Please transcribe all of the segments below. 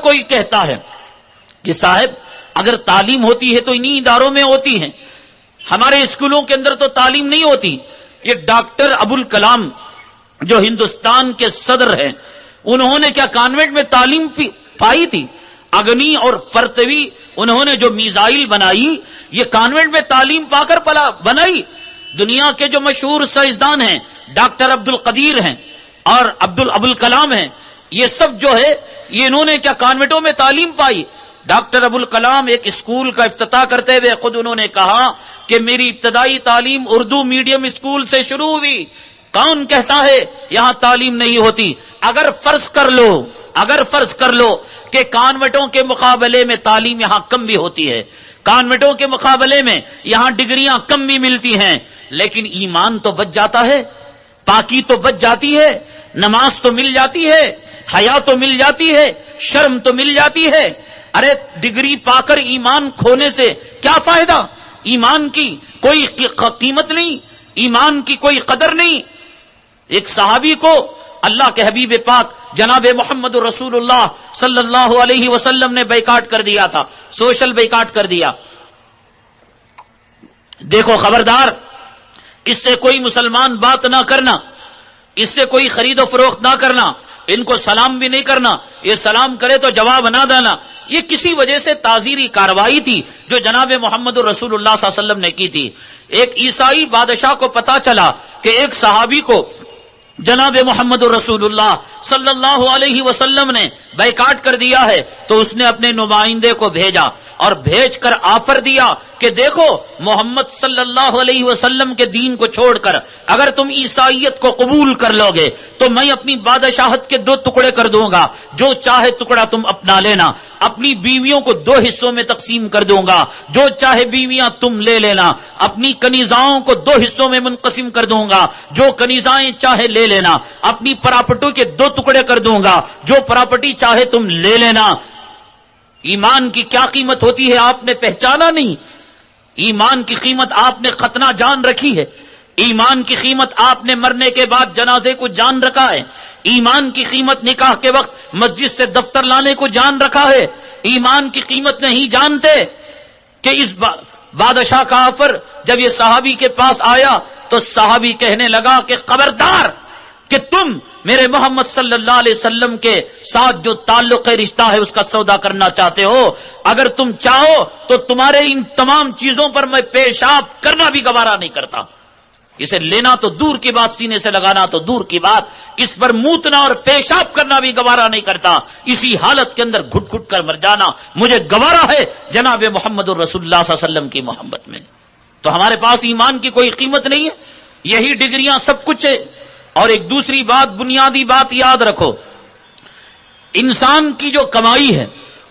کوئی کہتا ہے کہ صاحب اگر تعلیم ہوتی ہے تو انہی اداروں میں ہوتی ہے، ہمارے اسکولوں کے اندر تو تعلیم نہیں ہوتی. یہ ڈاکٹر ابوالکلام جو ہندوستان کے صدر ہیں، انہوں نے کیا کانوینٹ میں تعلیم پائی تھی؟ اگنی اور پرتوی انہوں نے جو میزائل بنائی، یہ کانوینٹ میں تعلیم پا کر بنائی. دنیا کے جو مشہور سائنسدان ہیں، ڈاکٹر عبد القدیر ہیں اور ابوالکلام ہیں، یہ سب جو ہے یہ انہوں نے کیا کانوینٹوں میں تعلیم پائی؟ ڈاکٹر ابوالکلام ایک اسکول کا افتتاح کرتے ہوئے خود انہوں نے کہا کہ میری ابتدائی تعلیم اردو میڈیم اسکول سے شروع ہوئی. کون کہتا ہے یہاں تعلیم نہیں ہوتی؟ اگر فرض کر لو کہ کانوینٹوں کے مقابلے میں تعلیم یہاں کم بھی ہوتی ہے، کانوینٹوں کے مقابلے میں یہاں ڈگریاں کم بھی ملتی ہیں، لیکن ایمان تو بچ جاتا ہے، پاکی تو بچ جاتی ہے، نماز تو مل جاتی ہے، حیا تو مل جاتی ہے، شرم تو مل جاتی ہے. ارے ڈگری پا کر ایمان کھونے سے کیا فائدہ؟ ایمان کی کوئی قیمت نہیں، ایمان کی کوئی قدر نہیں. ایک صحابی کو اللہ کے حبیب پاک جناب محمد رسول اللہ صلی اللہ علیہ وسلم نے بیکاٹ کر دیا تھا، سوشل بیکاٹ کر دیا. دیکھو خبردار، اس سے کوئی مسلمان بات نہ کرنا، اس سے کوئی خرید و فروخت نہ کرنا، ان کو سلام بھی نہیں کرنا، یہ سلام کرے تو جواب نہ دینا. یہ کسی وجہ سے تعزیری کارروائی تھی جو جناب محمد رسول اللہ صلی اللہ علیہ وسلم نے کی تھی. ایک عیسائی بادشاہ کو پتا چلا کہ ایک صحابی کو جناب محمد رسول اللہ صلی اللہ علیہ وسلم نے بیکاٹ کر دیا ہے، تو اس نے اپنے نمائندے کو بھیجا اور بھیج کر آفر دیا کہ دیکھو محمد صلی اللہ علیہ وسلم کے دین کو چھوڑ کر اگر تم عیسائیت کو قبول کر لو گے تو میں اپنی بادشاہت کے 2 ٹکڑے کر دوں گا، جو چاہے ٹکڑا تم اپنا لینا. اپنی بیویوں کو 2 حصوں میں تقسیم کر دوں گا، جو چاہے بیویاں تم لے لینا. اپنی کنیزاؤں کو 2 حصوں میں منقسم کر دوں گا، جو کنیزائیں چاہے لے لینا. اپنی پراپرٹی کے 2 ٹکڑے کر دوں گا، جو پراپرٹی چاہے تم لے لینا. ایمان کی کیا قیمت ہوتی ہے آپ نے پہچانا نہیں. ایمان کی قیمت آپ نے ختنہ جان رکھی ہے، ایمان کی قیمت آپ نے مرنے کے بعد جنازے کو جان رکھا ہے، ایمان کی قیمت نکاح کے وقت مسجد سے دفتر لانے کو جان رکھا ہے. ایمان کی قیمت نہیں جانتے کہ اس بادشاہ کا آفر جب یہ صحابی کے پاس آیا تو صحابی کہنے لگا کہ خبردار کہ تم میرے محمد صلی اللہ علیہ وسلم کے ساتھ جو تعلق رشتہ ہے اس کا سودا کرنا چاہتے ہو، اگر تم چاہو تو تمہارے ان تمام چیزوں پر میں پیشاب کرنا بھی گوارا نہیں کرتا. اسے لینا تو دور کی بات، سینے سے لگانا تو دور کی بات، اس پر موتنا اور پیشاب کرنا بھی گوارا نہیں کرتا. اسی حالت کے اندر گھٹ گھٹ کر مر جانا مجھے گوارا ہے جناب محمد الرسول اللہ صلی اللہ علیہ وسلم کی محبت میں. تو ہمارے پاس ایمان کی کوئی قیمت نہیں ہے، یہی ڈگریاں سب کچھ ہے. اور ایک دوسری بات، بنیادی بات یاد رکھو، انسان کی جو کمائی ہے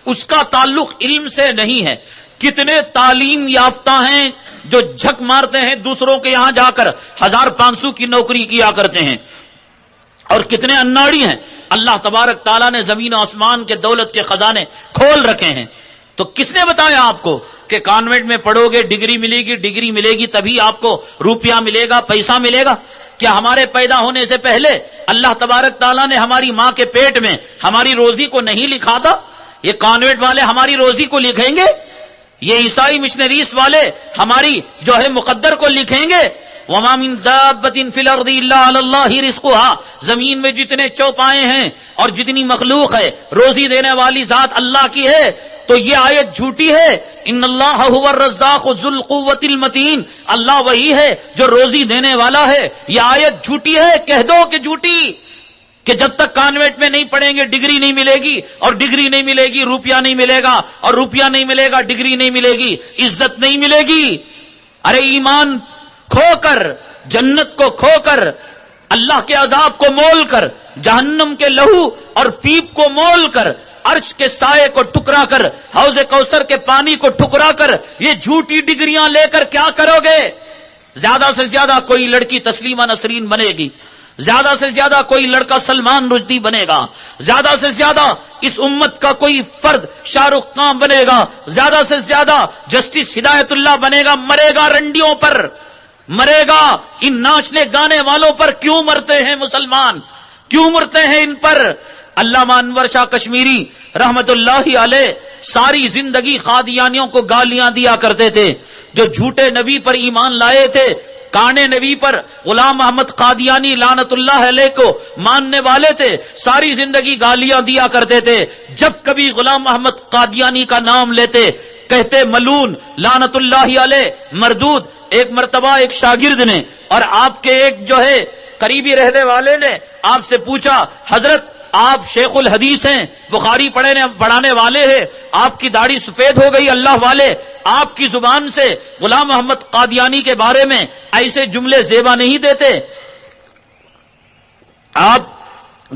اس کا تعلق علم سے نہیں ہے. کتنے تعلیم یافتہ ہیں جو جھک مارتے ہیں دوسروں کے یہاں جا کر 1500 کی نوکری کیا کرتے ہیں، اور کتنے اناڑی ہیں. اللہ تبارک تعالیٰ نے زمین و آسمان کے دولت کے خزانے کھول رکھے ہیں. تو کس نے بتایا آپ کو کہ کانوینٹ میں پڑھو گے ڈگری ملے گی تبھی آپ کو روپیہ ملے گا، پیسہ ملے گا؟ کیا ہمارے پیدا ہونے سے پہلے اللہ تبارک تعالیٰ نے ہماری ماں کے پیٹ میں ہماری روزی کو نہیں لکھا تھا؟ یہ کانوینٹ والے ہماری روزی کو لکھیں گے؟ یہ عیسائی مشنریز والے ہماری جو ہے مقدر کو لکھیں گے؟ وَمَا مِن دَابَّةٍ فِي الْأَرْضِ إِلَّا عَلَى اللَّهِ رِزْقُهَا. زمین میں جتنے چوپائے ہیں اور جتنی مخلوق ہے، روزی دینے والی ذات اللہ کی ہے. تو یہ آیت جھوٹی ہے. ان اللہ هو الرزاق ذو القوة المتین، اللہ وہی ہے جو روزی دینے والا ہے. یہ آیت جھوٹی ہے، کہہ دو کہ جھوٹی، کہ جب تک کانوینٹ میں نہیں پڑھیں گے ڈگری نہیں ملے گی، اور ڈگری نہیں ملے گی روپیہ نہیں ملے گا، اور روپیہ نہیں ملے گا ڈگری نہیں ملے گی، عزت نہیں ملے گی. ارے ایمان کھو کر، جنت کو کھو کر، اللہ کے عذاب کو مول کر، جہنم کے لہو اور پیپ کو مول کر، عرش کے سائے کو ٹکرا کر، حوض کوثر کے پانی کو ٹکرا کر، یہ جھوٹی ڈگریاں لے کر کیا کرو گے؟ زیادہ سے زیادہ کوئی لڑکی تسلیمہ نسرین بنے گی، زیادہ سے زیادہ کوئی لڑکا سلمان رشدی بنے گا، زیادہ سے زیادہ اس امت کا کوئی فرد شاہ رخ خان بنے گا، زیادہ سے زیادہ جسٹس ہدایت اللہ بنے گا. مرے گا رنڈیوں پر، مرے گا ان ناچنے گانے والوں پر. کیوں مرتے ہیں مسلمان؟ کیوں مرتے ہیں ان پر؟ علامہ انور شاہ کشمیری رحمت اللہ علیہ ساری زندگی قادیانیوں کو گالیاں دیا کرتے تھے، جو جھوٹے نبی پر ایمان لائے تھے، کانے نبی پر غلام محمد قادیانی لعنت اللہ علیہ کو ماننے والے تھے، ساری زندگی گالیاں دیا کرتے تھے۔ جب کبھی غلام محمد قادیانی کا نام لیتے کہتے ملعون لعنت اللہ علیہ مردود۔ ایک مرتبہ ایک شاگرد نے اور آپ کے ایک جو ہے قریبی رہنے والے نے آپ سے پوچھا، حضرت آپ شیخ الحدیث ہیں، بخاری پڑھانے والے ہیں، آپ کی داڑھی سفید ہو گئی، اللہ والے آپ کی زبان سے غلام محمد قادیانی کے بارے میں ایسے جملے زیبا نہیں دیتے، آپ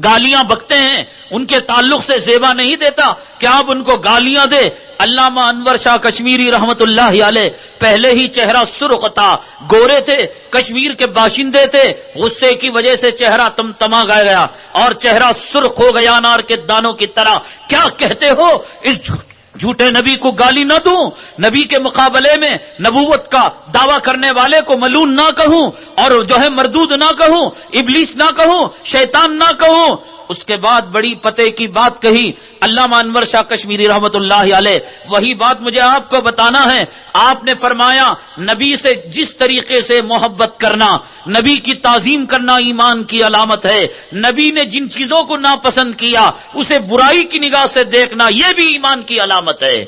گالیاں بکتے ہیں، ان کے تعلق سے زیبا نہیں دیتا کہ آپ ان کو گالیاں دے۔ علامہ انور شاہ کشمیری رحمت اللہ علیہ پہلے ہی چہرہ سرخ تھا، گورے تھے، کشمیر کے باشندے تھے، غصے کی وجہ سے چہرہ تمتما گیا اور چہرہ سرخ ہو گیا انار کے دانوں کی طرح۔ کیا کہتے ہو؟ اس جھوٹے نبی کو گالی نہ دوں، نبی کے مقابلے میں نبوت کا دعویٰ کرنے والے کو ملعون نہ کہوں، اور جو ہے مردود نہ کہوں، ابلیس نہ کہوں، شیطان نہ کہوں۔ اس کے بعد بڑی پتے کی بات کہی علامہ انور شاہ کشمیری رحمت اللہ علیہ۔ وہی بات مجھے آپ کو بتانا ہے۔ آپ نے فرمایا نبی سے جس طریقے سے محبت کرنا، نبی کی تعظیم کرنا ایمان کی علامت ہے، نبی نے جن چیزوں کو ناپسند کیا اسے برائی کی نگاہ سے دیکھنا یہ بھی ایمان کی علامت ہے۔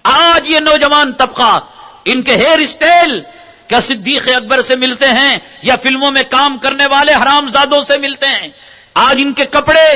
آج یہ نوجوان طبقہ، ان کے ہیئر اسٹائل کیا صدیق اکبر سے ملتے ہیں یا فلموں میں کام کرنے والے حرام زادوں سے ملتے ہیں؟ آج ان کے کپڑے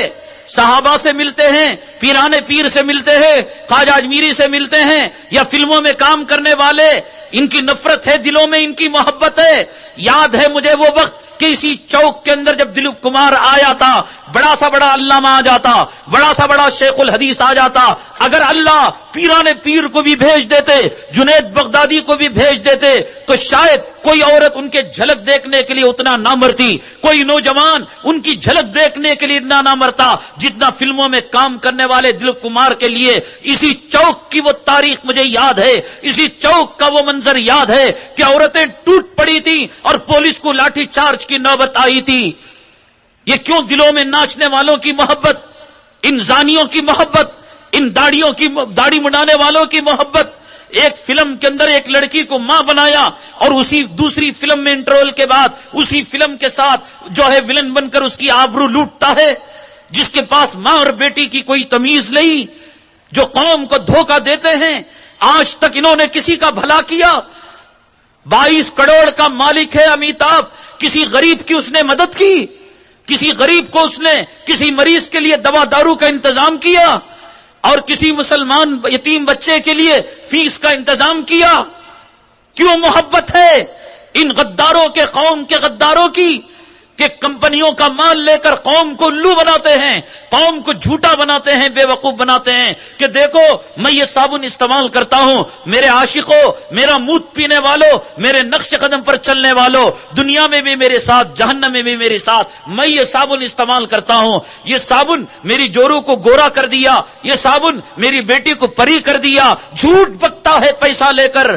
صحابہ سے ملتے ہیں، پیرانے پیر سے ملتے ہیں، خواجہ اجمیری سے ملتے ہیں، یا فلموں میں کام کرنے والے؟ ان کی نفرت ہے، دلوں میں ان کی محبت ہے۔ یاد ہے مجھے وہ وقت کہ اسی چوک کے اندر جب دلیپ کمار آیا تھا، بڑا سا بڑا علامہ آ جاتا، بڑا سا بڑا شیخ الحدیث آ جاتا، اگر اللہ پیرانے پیر کو بھی بھیج دیتے، جنید بغدادی کو بھی بھیج دیتے، تو شاید کوئی عورت ان کے جھلک دیکھنے کے لیے اتنا نہ مرتی، کوئی نوجوان ان کی جھلک دیکھنے کے لیے اتنا نہ مرتا جتنا فلموں میں کام کرنے والے دلیپ کمار کے لیے۔ اسی چوک کی وہ تاریخ مجھے یاد ہے، اسی چوک کا وہ منظر یاد ہے کہ عورتیں ٹوٹ پڑی تھی اور پولیس کو لاٹھی چارج کی نوبت آئی تھی۔ یہ کیوں؟ دلوں میں ناچنے والوں کی محبت، ان زانیوں کی محبت، ان داڑھی منڈانے والوں کی محبت۔ ایک فلم کے اندر ایک لڑکی کو ماں بنایا اور اسی دوسری فلم میں انٹرول کے بعد اسی فلم کے ساتھ جو ہے ولن بن کر اس کی آبرو لوٹتا ہے، جس کے پاس ماں اور بیٹی کی کوئی تمیز نہیں، جو قوم کو دھوکہ دیتے ہیں۔ آج تک انہوں نے کسی کا بھلا کیا؟ 22 کروڑ کا مالک ہے امیتابھ، کسی غریب کی اس نے مدد کی؟ کسی غریب کو اس نے کسی مریض کے لیے دوا دارو کا انتظام کیا؟ اور کسی مسلمان یتیم بچے کے لیے فیس کا انتظام کیا؟ کیوں محبت ہے ان غداروں کے، قوم کے غداروں کی، کہ کمپنیوں کا مال لے کر قوم کو الو بناتے ہیں، قوم کو جھوٹا بناتے ہیں، بے وقوف بناتے ہیں کہ دیکھو میں یہ صابن استعمال کرتا ہوں، میرے عاشقوں، میرا مود پینے والوں، میرے نقش قدم پر چلنے والوں، دنیا میں بھی میرے ساتھ، جہنم میں بھی میرے ساتھ، میں یہ صابن استعمال کرتا ہوں، یہ صابن میری جورو کو گورا کر دیا، یہ صابن میری بیٹی کو پری کر دیا۔ جھوٹ بکتا ہے پیسہ لے کر،